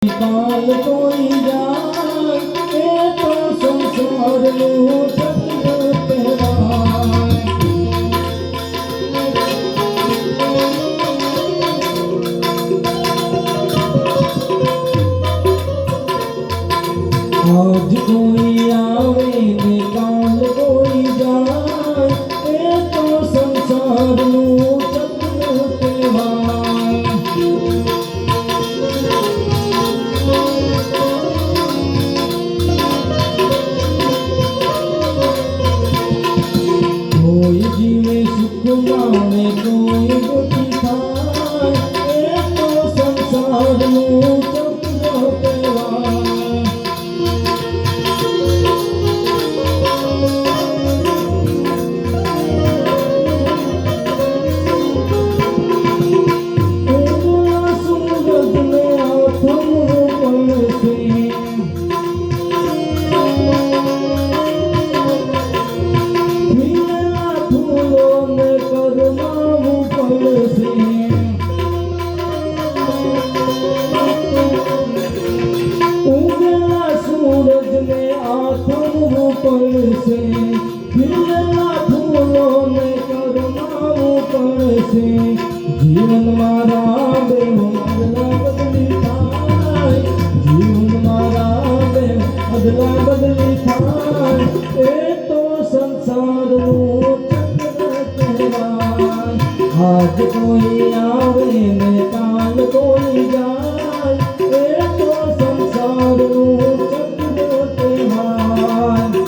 કાલ કોઈ જાય એ તો સંસારનું ચક્ર કહેવાય. આજ કોઈ આવે ને કાલ કોઈ જાય એ તો સંસારનું ચક્ર કહેવાય. કોઈ જીવે સુખમાં ને કોઈ દુઃખી થાય એ તો સંસારનું ચક્ર કહેવાય. ઉગલા સૂરજને આથમવું પડશે, ખીલેલા ફૂલોને કરમાવું પડશે. ઉગેલા સૂરજને આથમવું પડશે, ખીલેલા ફૂલોને કરમાવું પડશે. જીવનમાં રાબે અદલા બદલી થાય, જીવનમાં રાબે અદલા બદલી થાય એ તો સંસારનું ચક્ર કહેવાય. આજ કોઈ આવે ને કાલ કોઈ જાય એ તો સંસારનું ચક્ર કહેવાય.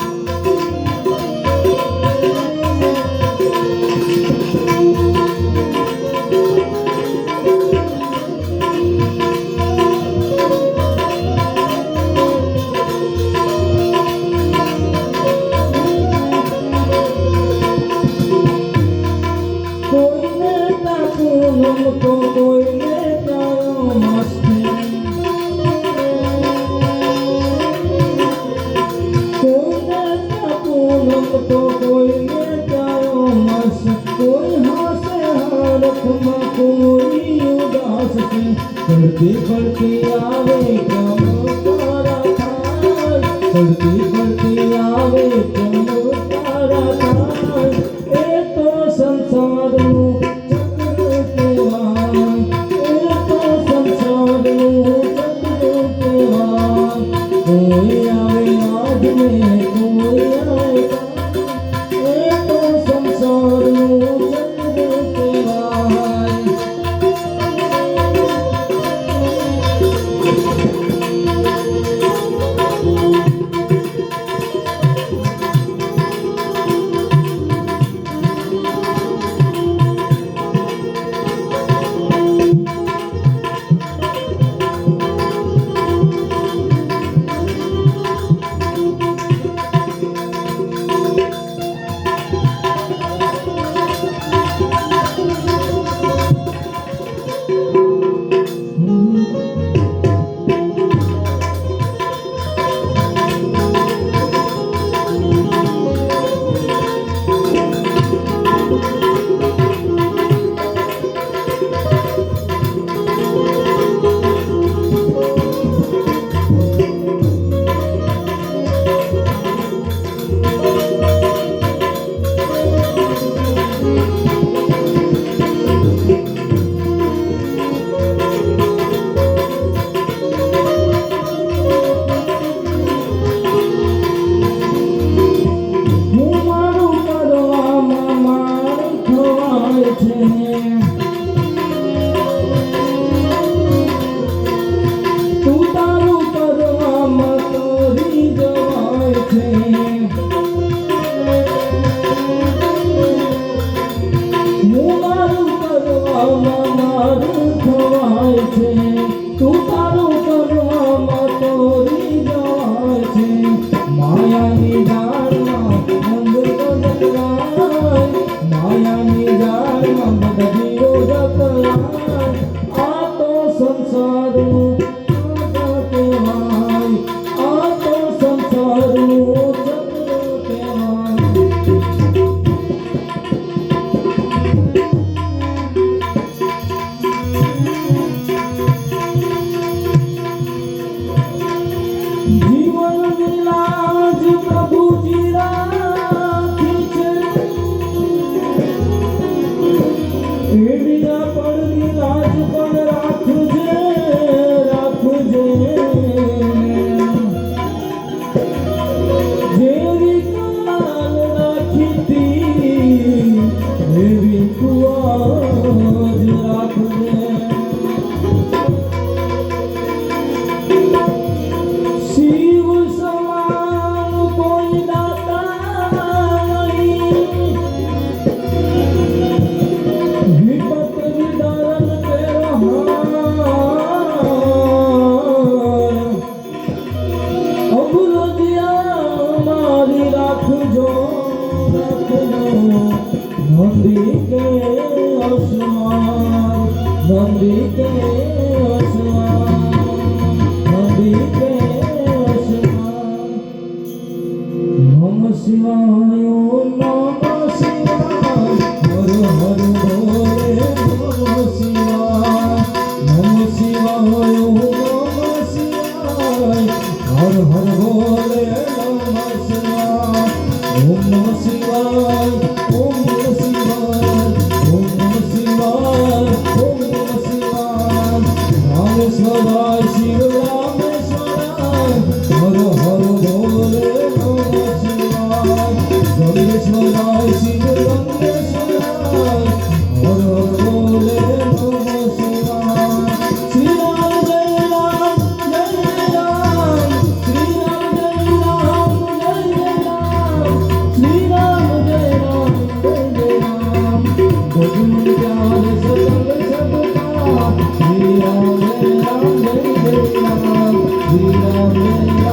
જીવન વિલાજ પ્રભુજી રાખી છે, એવી આપણની લાજ પણ રાખજે, રાખજે. જેવી કાલ રાખી તી એવી તું આજ રાખજે. શિવ સમાન કોઈ દાતા નહીં, વિપત વિદારન તેરો હાર. અબુલજિયા મારી રાખજો, રાખજો. નંદી કે અસમાન, નંદી કે અસમાન, નંદી કે અસમાન. નમ શિવાય ઓમ નમ શિવાય, હર હર ભોલે નમ શિવાય. નમ શિવાય ઓમ નમ શિવાય, હર હર ભોલે નમ શિવાય. ઓમ નમ શિવાય, ઓમ નમ શિવાય, ઓમ નમ શિવાય, ઓમ નમ શિવાય. રામેશ્વરાય શિવ રામેશ્વરાય, હર હર ભોલે નમ શિવાય. ગંગેશ્વરાય શિવ ગંગેશ્વરાય, હર હર ભોલે નમ શિવાય. શ્રી રામ જય રામ, જય રામ. શ્રી રામ જય રામ, જય રામ. શ્રી રામ જય રામ, જય રામ. ભજન પ્યાર સતંગ સબકા, શ્રી રામ જય રામ, જય રામ. શ્રી રામ જય રામ.